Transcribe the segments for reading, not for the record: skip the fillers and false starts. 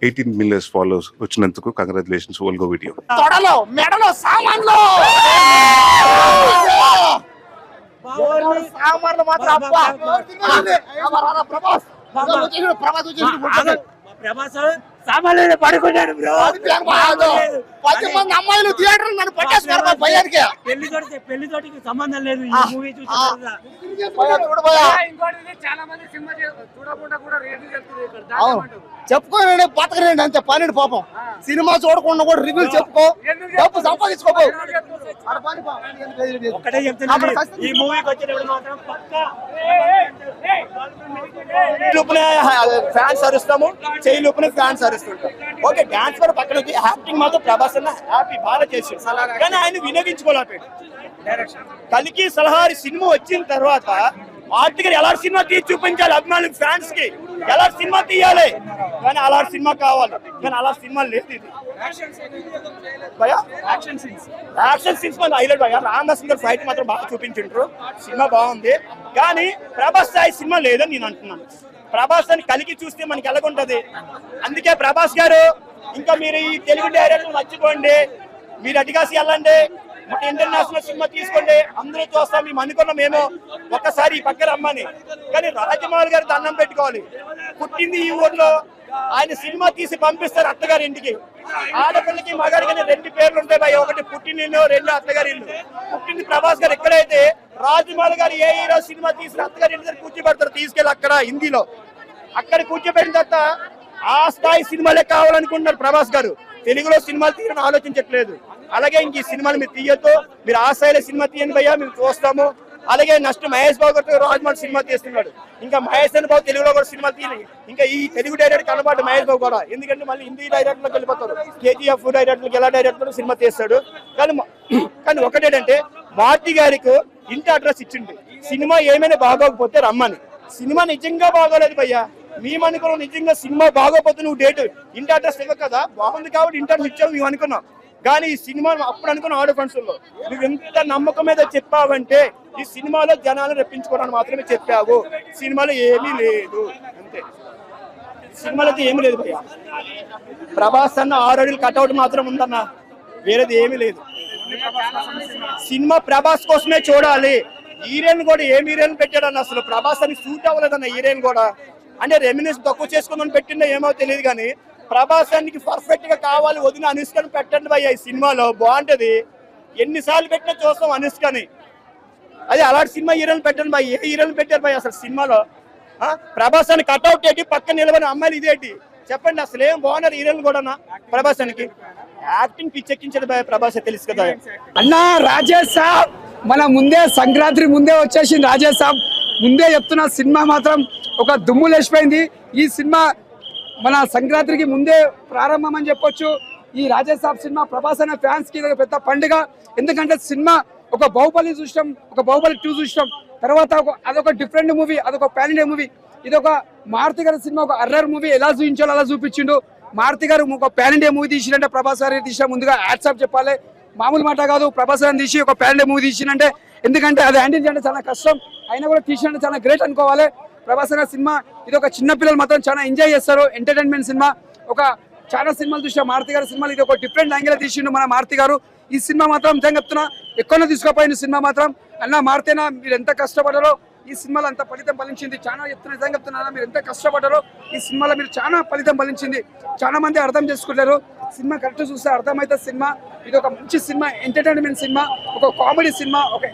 18 million followers వచ్చినందుకు congratulations ఓల్గో video. తొడలో మెడలో సామాన్లు సామాన్లు మాత్రం అబ్బా ప్రభాస్ ప్రభాస్ సామాన్లు పడుకున్నాడు బ్రో. 10 మంది అమ్మాయిలు థియేటర్ నన్ను పట్టేస్తున్నారు భయానికి. పెళ్లితోటికి సంబంధం లేదు ఈ మూవీ చూసి. చాలా మంది సినిమా చూడకుండా కూడా రివ్యూ చెప్తున్నారు. చెప్పుకోనండి బతకనండి అంతే పని పాపం. సినిమా చూడకుండా కూడా రివ్యూ చెప్పుకో, డబ్బు సంపాదించుకోపో. ఒకటే చెప్తున్నా, ఈ మూవీకి వచ్చినప్పుడు మాత్రం పక్కా ఫ్యాన్స్ అరుస్తాము, చేయి లోపల ఫ్యాన్స్ అరుస్తుంటాం. ఓకే డాన్స్ కూడా పక్కన యాక్టింగ్ మాత్రం ప్రభాస్ అన్న హ్యాపీ బాగా చేసి, కానీ ఆయన వినియోగించుకోలేకపోయాడు. కలికి సలహారి సినిమా వచ్చిన తర్వాత ఆర్టికల్ ఎలాంటి సినిమా తీసి చూపించాలి అభిమానులకు, ఫ్యాన్స్ కి ఎలాంటి సినిమా తీయాలి, కానీ అలాంటి సినిమా కావాలి, కానీ అలాంటి సినిమా లేదు. ఇది యాక్షన్ సీన్స్ మన హైలైట్ భయ. రామదాస్ గారు ఫైట్ మాత్రం బాగా చూపించుంటారు, సినిమా బాగుంది, కానీ ప్రభాస్ స్థాయి సినిమా లేదని నేను అంటున్నాను. ప్రభాస్ అని కలిగి చూస్తే మనకి ఎలాగుంటది. అందుకే ప్రభాస్ గారు ఇంకా మీరు ఈ తెలుగు డైరెక్టర్ మర్చిపోండి, మీరు అటుకాసి వెళ్ళండి, ఇంటర్నేషనల్ సినిమా తీసుకోండి, అందరూ చూస్తాం. మేము అనుకున్నాం మేము ఒక్కసారి ఈ పక్కన రమ్మని, కానీ రాజమౌళి గారు దండం పెట్టుకోవాలి. పుట్టింది ఈ ఊర్లో, ఆయన సినిమా తీసి పంపిస్తారు అత్తగారి ఇంటికి. ఆడపిల్లకి మగాడికి 2 పేర్లు ఉంటాయి భయ, ఒకటి పుట్టినిల్లు, 2 అత్తగారి ఇల్లు. పుట్టింది ప్రభాస్ గారు ఎక్కడైతే, రాజమౌళి గారు ఏ హీరో సినిమా తీసిన అత్తగారి ఇంటి దగ్గర కూర్చోబెడతారు, తీసుకెళ్ళి అక్కడ హిందీలో అక్కడ కూర్చోబెట్టిన తర్వాత ఆ స్థాయి సినిమాలే కావాలనుకుంటున్నారు ప్రభాస్ గారు. తెలుగులో సినిమాలు తీయని ఆలోచించట్లేదు. అలాగే ఇంక ఈ సినిమాలు మీరు తీయొద్దు, మీరు ఆ స్థాయిలో సినిమా తీయండి భయ్యా, మేము చూస్తాము. అలాగే నెక్స్ట్ మహేష్ బాబు గారు రాజమౌళి సినిమా తీస్తున్నాడు, ఇంకా మహేష్ బాబు తెలుగులో కూడా సినిమా తీయాలి. ఇంకా ఈ తెలుగు డైరెక్టర్ కనబడ్డ మహేష్ బాబు కూడా, ఎందుకంటే మళ్ళీ హిందీ డైరెక్టర్లకు వెళ్ళిపోతారు. కేజీఎఫ్ డైరెక్టర్లకు ఎలా డైరెక్టర్ సినిమా తీస్తాడు. కానీ ఒకటేంటంటే మారుతి గారికి ఇంటి అడ్రస్ ఇచ్చింది, సినిమా ఏమైనా బాగోకపోతే రమ్మని. సినిమా నిజంగా బాగోలేదు భయ్యా, మేము అనుకున్నాం నిజంగా సినిమా బాగోపోతే నువ్వు డేట్ ఇంటి అడ్రస్ ఇవ్వ కదా, బాగుంది కాబట్టి ఇంటి అడ్రస్ ఇచ్చావు మేము అనుకున్నాం. కానీ ఈ సినిమా అప్పుడు అనుకున్న ఆడియో ఫండ్స్ లో నువ్వు ఎంత నమ్మకం మీద చెప్పావంటే, ఈ సినిమాలో జనాలు రప్పించుకోవడానికి మాత్రమే చెప్పావు, సినిమాలో ఏమీ లేదు అంతే. సినిమాలో అయితే ఏమీ లేదు భయ్యా. ప్రభాస్ అన్న 6 అడుగులు కట్అవుట్ మాత్రం ఉందన్న, వేరేది ఏమీ లేదు. సినిమా ప్రభాస్ కోసమే చూడాలి. హీరోయిన్ కూడా ఏం హీరోయిన్ పెట్టాడన్న, అసలు ప్రభాస్ అని సూట్ అవ్వలేదన్న హీరోయిన్ కూడా. అంటే రెమ్యునరేషన్ తక్కువ చేసుకుందని పెట్టిందో ఏమో తెలియదు, కానీ ప్రభాస్ అన్నికి పర్ఫెక్ట్ గా కావాలి, వదిన అనుష్కని పెట్టండి భయ్య, ఈ సినిమాలో బాగుంటది. ఎన్నిసార్లు పెట్టినా చూస్తాం అనుష్కని. అదే అలాంటి సినిమా హీరోయిన్ పెట్టండి భయ్య, ఏ హీరోయిన్ పెట్టారు భయ్య అసలు సినిమాలో. ప్రభాస్ అని కట్అవుట్ ఏంటి, పక్కన నిలబడిన అమ్మాయిలు ఇదేంటి చెప్పండి, అసలు ఏం బాగున్నారు హీరోయిన్ కూడా ప్రభాస్ అనికి. యాక్టింగ్ పిచ్చెక్కించదు భయ్య ప్రభాస్, తెలుసు కదా అన్న. రాజేష్ సాబ్ మన ముందే సంక్రాంతి ముందే వచ్చేసింది. రాజేష్ సాబ్ ముందే చెప్తున్నా, సినిమా మాత్రం ఒక దుమ్ము లేచిపోయింది. ఈ సినిమా మన సంక్రాంతికి ముందే ప్రారంభం అని చెప్పొచ్చు. ఈ రాజేష్ సాబ్ సినిమా ప్రభాస్ అనే ఫ్యాన్స్ కి పెద్ద పండుగ. ఎందుకంటే సినిమా ఒక బాహుబలి చూసినాం, ఒక బాహుబలి 2 చూసినాం, తర్వాత అదొక డిఫరెంట్ మూవీ, అదొక పాన్ ఇండియా మూవీ. ఇది ఒక మారుతి గారి సినిమా, ఒక హర్రర్ మూవీ. ఎలా చూపించాలో అలా చూపించిండు. మారుతి గారు ఒక పాన్ ఇండియా మూవీ తీసిందంటే ప్రభాస్ గారు తీసిన ముందుగా హ్యాట్సాప్ చెప్పాలి, మామూలు మాట కాదు. ప్రభాస్ గారిని తీసి ఒక పాన్ ఇండియా మూవీ తీసిందంటే, ఎందుకంటే అది హ్యాండిల్ చేయడం చాలా కష్టం, అయినా కూడా తీసినంటే చాలా గ్రేట్ అనుకోవాలి. ప్రభాస్ గారి సినిమా ఇది ఒక చిన్న పిల్లలు మాత్రం చాలా ఎంజాయ్ చేస్తారు, ఎంటర్టైన్మెంట్ సినిమా. ఒక చాలా సినిమాలు చూసిన మారుతి గారి సినిమాలు ఇది ఒక డిఫరెంట్ యాంగిల్ తీసిండు మన మారుతి గారు. ఈ సినిమా మాత్రం నిజంగా చెప్తున్నా, ఎక్కువనే తీసుకోపోయిన సినిమా మాత్రం. అన్న మారుతేనా, మీరు ఎంత కష్టపడ్డారో ఈ సినిమాలో అంత ఫలితం ఫలించింది. చాలా చెప్తున్నా, నిజంగా చెప్తున్నా, మీరు ఎంత కష్టపడ్డారో ఈ సినిమాలో మీరు చాలా ఫలితం ఫలించింది. చాలా మంది అర్థం చేసుకుంటారు, సినిమా కరెక్ట్ చూస్తే అర్థమైతే సినిమా. ఇది ఒక మంచి సినిమా, ఎంటర్టైన్మెంట్ సినిమా, ఒక కామెడీ సినిమా, ఒక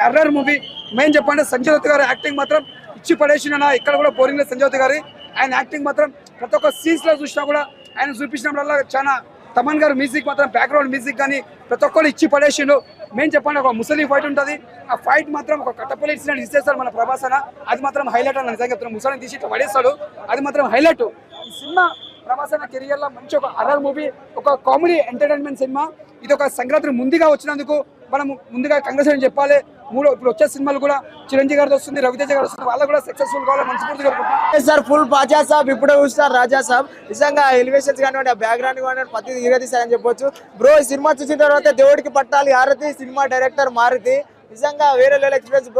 హర్రర్ మూవీ. మెయిన్ చెప్పండి సంజయ్ దత్ గారి యాక్టింగ్ మాత్రం ఇచ్చి పడేసిన. ఇక్కడ కూడా బోరింగ్ లేదు సంజయ్ దత్ గారి. ఆయన యాక్టింగ్ మాత్రం ప్రతి ఒక్క సీన్స్ లో చూసినా కూడా, ఆయన చూపించినప్పుడల్లా చాలా. తమన్ గారు మ్యూజిక్ మాత్రం, బ్యాక్గ్రౌండ్ మ్యూజిక్ కానీ ప్రతి ఒక్కరు ఇచ్చి పడేసిండు. మెయిన్ చెప్పండి, ఒక ముసలి ఫైట్ ఉంటుంది, ఆ ఫైట్ మాత్రం ఒక కట్టపల్లి ఇచ్చేస్తాడు మన ప్రభాస్ అన్న. అది మాత్రం హైలైట్ అన్న, నిజంగా చెప్తున్నా. ముసలిని తీసి ఇట్లా పడేస్తాడు, అది మాత్రం హైలైట్. ఈ సినిమా ప్రభాస్ అన్న కెరియర్ లో మంచి ఒక హర్రర్ మూవీ, ఒక కామెడీ ఎంటర్టైన్మెంట్ సినిమా. ఇది ఒక సంక్రాంతి ముందుగా వచ్చినందుకు మనం ముందుగా కంగ్రాచులేషన్ చెప్పాలి. ఇప్పుడు వచ్చే సినిమాలు కూడా చిరంజీవి గారితో వస్తుంది, రవితేజ గారు వస్తుంది, వాళ్ళకు కూడా సక్సెస్ఫుల్ కావాలి మనస్ఫూర్తిగా కోరుకుంటున్నాం. సార్ ఫుల్ బాజా సాబ్ ఇప్పుడే చూస్తారు రాజా సాబ్. నిజంగా ఎలివేషన్స్ కానివ్వండి, ఆ బ్యాక్గ్రౌండ్ కానివ్వండి, ప్రతి తీసారని చెప్పొచ్చు. బ్రో ఈ సినిమా చూసిన తర్వాత దేవుడికి పట్టాలి హారతి. సినిమా డైరెక్టర్ మారుతి నిజంగా వేరే లెవెల్ ఎక్స్పీరియన్స్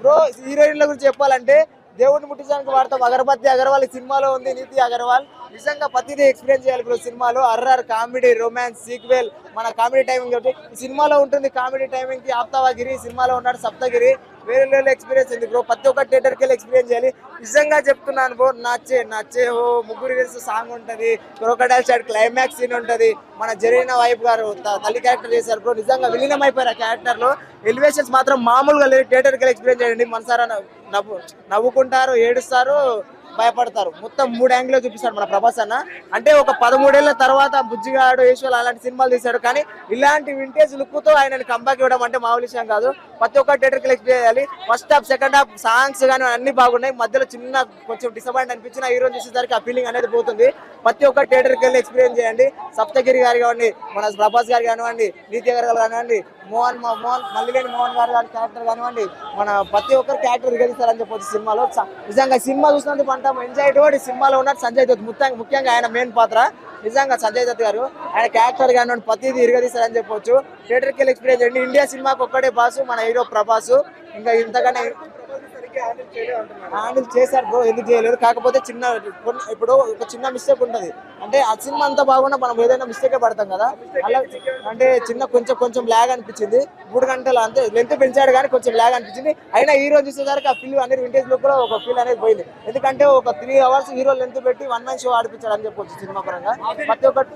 బ్రో. హీరోయిన్ల గురించి చెప్పాలంటే దేవుడిని ముట్టించడానికి వాడతాం. అగరబత్తి అగర్వాల్ ఈ సినిమాలో ఉంది, నీతి అగర్వాల్. నిజంగా ప్రతిదీ ఎక్స్పీరియన్స్ చేయాలి బ్రో సినిమాలో. అర్రర్, కామెడీ, రొమాన్స్, సీక్వెల్, మన కామెడీ టైమింగ్ ఒకటి ఈ సినిమాలో ఉంటుంది. కామెడీ టైమింగ్ కి ఆప్తావాగిరి సినిమాలో ఉన్నాడు, సప్తగిరి వేరే లెవెల్ ఎక్స్పీరియన్స్ ఉంది బ్రో. ప్రతి ఒక్క థియేటర్కి వెళ్ళి ఎక్స్పీరియన్స్ చేయాలి. నిజంగా చెప్తున్నాను బ్రో, నచ్చే ఓ ముగ్గురు కలిసి సాంగ్ ఉంటది, క్రోకడైల్ సైడ్ క్లైమాక్స్ సీన్ ఉంటది. మన జరీనా వైఫ్ గారు తల్లి క్యారెక్టర్ చేశారు బ్రో. నిజంగా విలీనం అయిపోయారు ఆ క్యారెక్టర్ లో. ఎలివేషన్స్ మాత్రం మామూలుగా లేదు. థియేటర్కి వెళ్ళి ఎక్స్పీరియన్స్ చేయండి. మనసారా నవ్వుకుంటారు, ఏడుస్తారు, భయపడతారు. మొత్తం 3 యాంగిల్లో చూపిస్తాడు మన ప్రభాస్ అన్న. అంటే ఒక 13 ఏళ్ల తర్వాత బుజ్జిగాడు, ఈశ్వర్ అలాంటి సినిమాలు తీశాడు, కానీ ఇలాంటి వింటేజ్ లుక్ తో ఆయన కంబ్యాక్ ఇవ్వడం అంటే మామూలు విషయం కాదు. ప్రతి ఒక్క థియేటర్కి ఎక్స్పీరియన్స్ చేయాలి. First half, second half songs కానీ అన్ని బాగున్నాయి. మధ్యలో చిన్న కొంచెం డిసప్పాయింట్ అనిపించిన హీరో చూసేసరికి ఆ ఫీలింగ్ అనేది పోతుంది. ప్రతి ఒక్క థియేటర్కి వెళ్ళి ఎక్స్పీరియన్స్ చేయండి. సప్తగిరి గారు కానివ్వండి, మన ప్రభాస్ గారు కానివ్వండి, నీతి గారు కానివ్వండి, మోహన్ మల్లిలేని మోహన్ గారు గారి క్యారెక్టర్ కానివ్వండి, మన ప్రతి ఒక్కరు క్యారెక్టర్ రిగదిస్తారని చెప్పొచ్చు సినిమాలో. నిజంగా సినిమా చూసినందుకు అంటాం ఎంజాయ్ తోటి సినిమాలో ఉన్నాడు సంజయ్ దత్. ముఖ్యంగా ఆయన మెయిన్ పాత్ర. నిజంగా సంజయ్ దత్ గారు ఆయన క్యారెక్టర్ కానివ్వండి ప్రతిదీ ఇరగదీస్తారని చెప్పొచ్చు. థియేటర్కి వెళ్ళి ఎక్స్పీరియన్స్ చేయండి. ఇండియా సినిమాకి ఒక్కడే బాసు మన హీరో ప్రభాస్. ఇంకా ఇంతకన్నా హ్యాండిల్ చేశారు బ్రో, ఎందుకు చేయలేదు. కాకపోతే ఇప్పుడు ఒక చిన్న మిస్టేక్ ఉంటది. అంటే ఆ సినిమా అంతా బాగున్నా మనం ఏదైనా మిస్టేకే పడతాం కదా, అలా అంటే కొంచెం ల్యాగ్ అనిపించింది. 3 గంటలు అంతే లెంత్ పెంచాడు కానీ కొంచెం ల్యాగ్ అనిపించింది. అయినా హీరో చూసేసరికి ఆ ఫిల్ అనేది వింటేజ్ లుక్ లో ఒక ఫీల్ అనేది పోయింది. ఎందుకంటే ఒక 3 అవర్స్ హీరో లెంత్ పెట్టి 1 man షో ఆడిపించాడు అని చెప్పొచ్చు సినిమా పరంగా. ప్రతి ఒక్కటి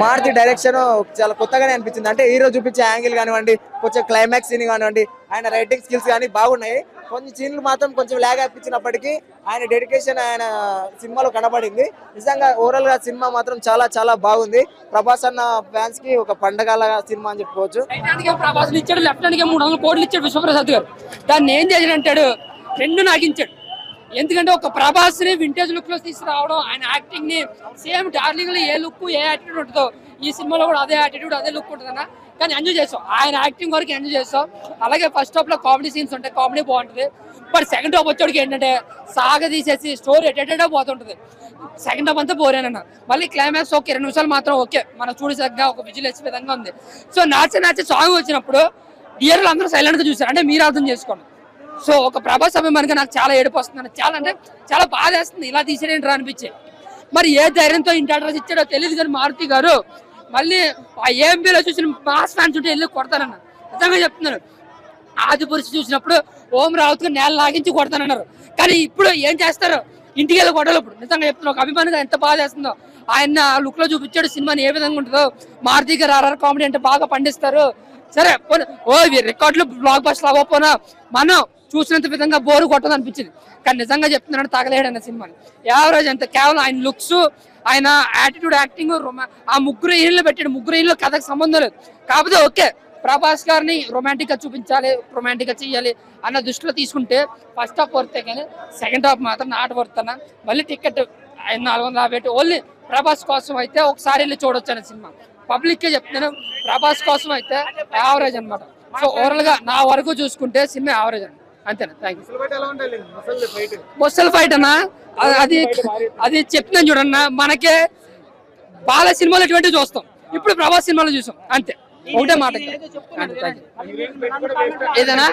మారుతి డైరెక్షన్ చాలా కొత్తగానే అనిపించింది. అంటే హీరో చూపించే యాంగిల్ కానివ్వండి, కొంచెం క్లైమాక్స్ సీన్ కానివ్వండి, ఆయన రైటింగ్ స్కిల్స్ కానీ బాగున్నాయి. కొన్ని సీన్లు మాత్రం కొంచెం ల్యాగ్ అనిపించినప్పటికీ ఆయన డెడికేషన్ ఆయన సినిమాలో కనబడింది. నిజంగా ఓవరాల్ గా సినిమా మాత్రం చాలా చాలా బాగుంది. ప్రభాస్ అన్న ఫ్యాన్స్ కి ఒక పండగల సినిమా అని చెప్పుకోవచ్చు. ప్రభాస్ ఇచ్చాడు, లెఫ్ట్ హ్యాండ్ కి 300 కోట్లు ఇచ్చాడు విశ్వప్రసాద్ గారు. దాన్ని ఏం చేశాడంటాడు, 2 నాకించాడు. ఎందుకంటే ఒక ప్రభాస్ ని వింటేజ్ లుక్ లో తీసుకురావడం, ఆయన యాక్టింగ్ ని సేమ్ డార్లింగ్ లో ఏ లుక్ ఏ యాటిట్యూడ్ ఉంటుందో ఈ సినిమాలో కూడా అదే యాటిట్యూడ్ అదే లుక్ ఉంటుందన్న. కానీ ఎంజాయ్ చేస్తాం, ఆయన యాక్టింగ్ వరకు ఎంజాయ్ చేస్తాం. అలాగే ఫస్ట్ హాఫ్ లో కామెడీ సీన్స్ ఉంటాయి, కామెడీ బాగుంటుంది. బట్ సెకండ్ హాఫ్ వచ్చేటికి ఏంటంటే సాగ తీసేసి స్టోరీ ఎటెటో పోతుంటుంది. సెకండ్ హాఫ్ అంతా బోరేనన్న. మళ్ళీ క్లైమాక్స్ ఓకే 2 నిమిషాలు మాత్రం ఓకే మనం చూడసగ్గా ఒక విజిల్ వచ్చే విధంగా ఉంది. సో నాచే సాంగ్ వచ్చినప్పుడు థియేటర్లు అందరూ సైలెంట్ గా చూసారు. అంటే మీరు అర్థం చేసుకోండి. సో ఒక ప్రభాస్ అభిమానిగా నాకు చాలా ఏడుపు వస్తుంది, చాలా బాధ వేస్తుంది. ఇలా తీసేయండి అనిపించే. మరి ఏ ధైర్యంతో ఇంటి అడ్రస్ ఇచ్చాడో తెలియదు, కానీ మారుతి గారు మళ్ళీ ఆ ఏఎంపీలో చూసిన మాస్ ఫ్యాన్స్ ఉంటే వెళ్ళి కొడతానన్నారు. నిజంగా చెప్తున్నారు. ఆదిపురుషు చూసినప్పుడు ఓం రావుత్ నేల లాగించి కొడతానన్నారు. కానీ ఇప్పుడు ఏం చేస్తారు, ఇంటికి వెళ్ళి కొట్టాలి. ఇప్పుడు నిజంగా చెప్తున్నారు, ఒక అభిమానిగా ఎంత బాధ వేస్తుందో. ఆయన లుక్ లో చూపించాడు సినిమాని ఏ విధంగా ఉంటుందో. మారుతి గారు ఆర్ఆర్ కామెడీ అంటే బాగా పండిస్తారు. సరే రికార్డులు బ్లాక్ బస్టర్ అవ్వకపోయినా మనం చూసినంత విధంగా బోరు కొట్టదు అనిపించింది. కానీ నిజంగా చెప్తున్నాడు, తగలేడు అన్న సినిమాని. యావరేజ్ అంత కేవలం ఆయన లుక్స్, ఆయన యాటిట్యూడ్, యాక్టింగ్, ఆ 3 హీరోలు పెట్టాడు. 3 హీరోలు కథకు సంబంధం లేదు. కాకపోతే ఓకే ప్రభాస్ గారిని రొమాంటిక్ గా చూపించాలి, రొమాంటిక్ గా చెయ్యాలి అన్న దృష్టిలో తీసుకుంటే ఫస్ట్ హాఫ్ వర్తే, కానీ సెకండ్ హాఫ్ మాత్రం నాట్ వర్త్ అన్న. మళ్ళీ టికెట్ 450 పెట్టి ఓన్లీ ప్రభాస్ కోసం అయితే ఒకసారి వెళ్ళి చూడొచ్చు అన్న సినిమా. పబ్లిక్ కే చెప్తున్నాను, ప్రభాస్ కోసం అయితే యావరేజ్ అనమాట. సో ఓవరాల్ గా నా వరకు చూసుకుంటే సినిమా యావరేజ్ అన్న. అంతేనా? Thank you. ముసల్ ఫైట్ అన్నా అది చెప్తున్నాను చూడన్నా. మనకే బాల సినిమాలు ఎటువంటివి చూస్తాం, ఇప్పుడు ప్రభాస్ సినిమాలు చూసాం, అంతే. ఒకటే మాట. ఏదైనా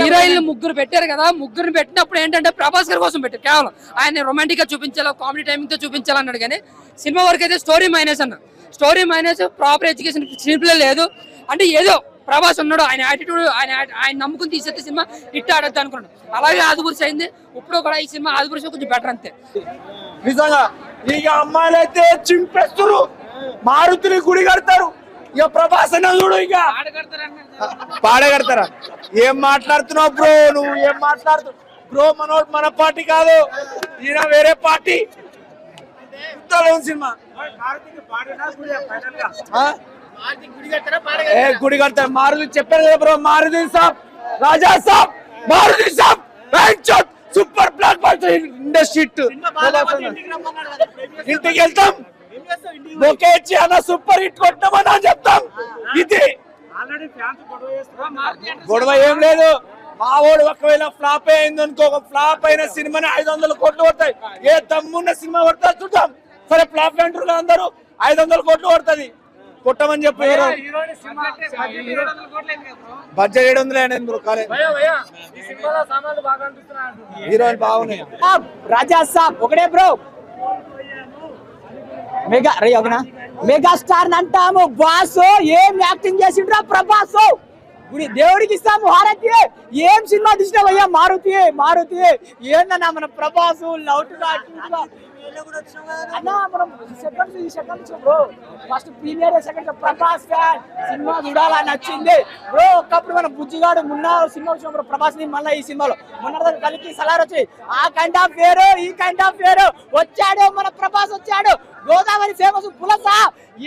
హీరోయిన్లు 3 పెట్టారు కదా, 3 పెట్టినప్పుడు ఏంటంటే ప్రభాస్ గారి కోసం పెట్టారు. కేవలం ఆయన రొమాంటిక్ గా చూపించాలి, కామెడీ టైమింగ్ తో చూపించాలన్నాడు. కానీ సినిమా వరకు అయితే స్టోరీ మైనస్ అన్న. Story minus, proper education simple లేదు. అంటే ఏదో ప్రభాస్ ఉన్నాడు, ఆయన యాటిట్యూడ్, ఆయన నమ్ముకుని తీసేస్తే సినిమా హిట్ ఆడద్దు అనుకున్నాడు. అలాగే ఆదిపురుషు అయింది. ఇప్పుడు కూడా ఈ సినిమా ఆదిపురుషు కొంచెం బెటర్ అంతే. నిజంగా ఇక అమ్మాయిలు అయితే చింపేస్తారు, మారుతిని గుడి కడతారు. ఇక ప్రభాస్ అన్న చూడు, ఇక పాడగడతారా? ఏం మాట్లాడుతున్నావు బ్రో, నువ్వు ఏం మాట్లాడుతున్నావు బ్రో? మనోడు మన పార్టీ కాదు, ఈయన వేరే పార్టీ. సినిమా గుడి కడతారు. మారుతి చెప్పారు కదా బ్రో, మారుతి సాబ్, రాజా సాబ్, మారుతి సాబ్ సూపర్ బ్లాక్ బస్టర్ ఇండస్ట్రీ. ఇంటికి వెళ్తాం, బొకే ఇచ్చి అన్న సూపర్ హిట్ కొట్టామని చెప్తాం. ఇది గొడవ ఏం లేదు. మా వాడు ఒకవేళ ఫ్లాప్ అయింది అనుకో, ఫ్లాప్ అయిన సినిమాని 500 కోట్లు పడతాయి. ఏ దమ్మున్న సినిమా పడతా చూద్దాం. సరే ఫ్లాప్ అంటారు అందరూ, 500 కోట్లు పడుతుంది. కొట్టమని చెప్పి బడ్జెట్ 700 హీరోయిన్ బాగున్నాయి. రాజా సాబ్ ఒకటే బ్రో, మెగా రే ఒకనా మెగాస్టార్ అంటాము బాస్. ఏం యాక్టింగ్ చేసిండ్రా ప్రభాస్. గుడి దేవుడికి ఇస్తాము హారతి. ఏం సినిమా తీసినావయ్యా మారుతి మారుతి. ఏందన్నా మన ప్రభాస్ లవ్ టు అన్నా మనం second bro. First premiere second Prabhas fan. Cinema చూడాలని నచ్చింది బ్రో. ఒకప్పుడు మన బుజ్జిగాడు మొన్న సినిమా వచ్చిన బ్రో ప్రభాస్ ని. మళ్ళీ ఈ సినిమాలో మొన్న కలికి సలార్ వచ్చి ఆ కైండ్ ఆఫ్ వేరు ఈ కైండ్ ఆఫ్ వేరు వచ్చాడు. మన ప్రభాస్ వచ్చాడు. గోదావరి ఫేమస్ పులసా.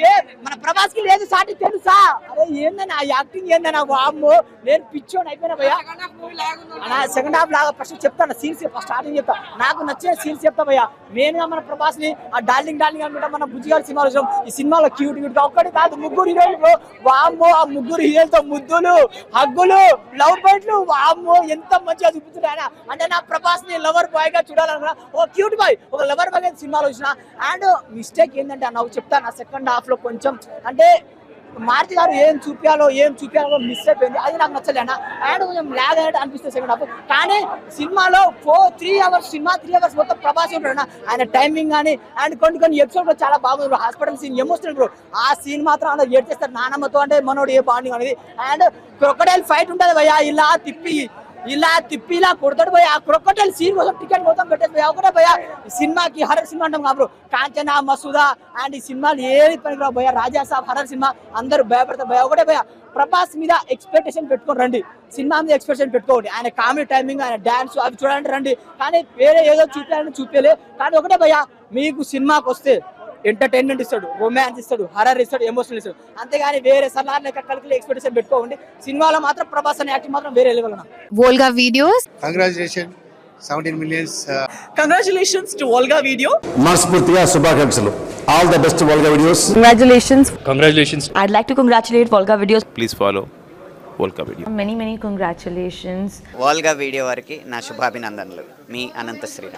ఏ మన ప్రభాస్ కి లేదు సాటి తెలుసా. అరే ఏందని ఆ యాక్టింగ్ ఏందని వామ్మో. నేను పిచ్చోని అయిపోయినా భయ్యా. సెకండ్ హాఫ్ లాగా ఫస్ట్ చెప్తాను సీన్స్ స్టార్టింగ్ చెప్తా. నాకు నచ్చిన సీన్స్ చెప్తా భయ్యా. మెయిన్ గా మన ప్రభాస్ ని ఆ డార్లింగ్ అనుకుంటా మన బుజ్జిగారి సినిమాలో చూసాం. ఈ సినిమాలో క్యూట్ గా ఒక్కటి కాదు ముగ్గురు హీరోయిన్లు వామ్మో. ఆ ముగ్గురు హీరోయిన్తో ముద్దులు హగ్గులు లవ్ బైట్లు వామ్మో ఎంత మంచిగా చూపించాడు ఆయన. అంటే నా ప్రభాస్ ని లవర్ బాయ్ గా చూడాలనుకున్నా. ఒక క్యూట్ బాయ్ ఒక లవర్ బాయ్ సినిమాలో చూసిన. అండ్ మిస్టేక్ ఏంటంటే నాకు చెప్తాను నా సెకండ్ హాఫ్ లో కొంచెం అంటే మారుతి గారు ఏం చూపించాలో మిస్ అయిపోయింది. అది నాకు నచ్చలే అన్న. అండ్ కొంచెం లాగ్ అయినట్టు అనిపిస్తుంది సెకండ్ హాఫ్. కానీ సినిమాలో 3 అవర్స్ సినిమా 3 అవర్స్ మొత్తం ప్రభాస్ ఉంటాడు. ఆయన టైమింగ్ కానీ అండ్ కొన్ని ఎపిసోడ్ లో చాలా బాగుంది. Hospital scene emotional bro. ఆ సీన్ మాత్రం అందరూ ఏడ్చేస్తారు నానమ్మతో. అంటే మనోడు ఏ బాండింగ్ అనేది. అండ్ క్రొకడైల్ ఫైట్ ఉంటుంది భయ్యా. ఇలా తిప్పి ఇలా కొడతాడు భయ్యా. ఆ క్రొకడైల్ సీన్ కోసం టికెట్ మొత్తం పెట్టేది భయ్యా. ఒకటే భయ్యా సినిమాకి హర్రర్ సినిమా అంటాం కాబట్టి కాంచనా మసూదా అండ్ ఈ సినిమాలు ఏది పనికిరావు భయ్యా. రాజా సాబ్ హర్రర్ సినిమా అందరూ భయపడతారు భయ్యా. ఒకటే భయ్యా ప్రభాస్ మీద ఎక్స్పెక్టేషన్ పెట్టుకొని రండి. సినిమా మీద ఎక్స్పెక్టేషన్ పెట్టుకోండి. ఆయన కామెడీ టైమింగ్ ఆయన డాన్స్ అవి చూడాలంటే రండి. కానీ వేరే ఏదో చూపించాలని చూపించలే. కానీ ఒకటే భయ్యా మీకు సినిమాకి వస్తే ఎంటర్టైన్మెంట్ ఇస్తాడు, రొమాన్స్ ఇస్తాడు, హర్రర్ ఇస్తాడు, ఎమోషనల్ ఇస్తాడు. అంతేగాని వేరే సలార్ లెక్క కలిగి ఎక్స్పెక్టేషన్ పెట్టుకోండి. సినిమాలో మాత్రం ప్రభాస్ అనే యాక్టింగ్ మాత్రం వేరే level. Volga Videos. Congratulations, 17 millions. Congratulations to Volga video. మనస్ఫూర్తిగా శుభాకాంక్షలు. All the best Volga videos. Congratulations. I'd like to congratulate Volga Videos. Please follow వోల్కా video. Many congratulations. Volga video వారికి నా శుభాభినందనలు. మీ అనంత శ్రీరామ్.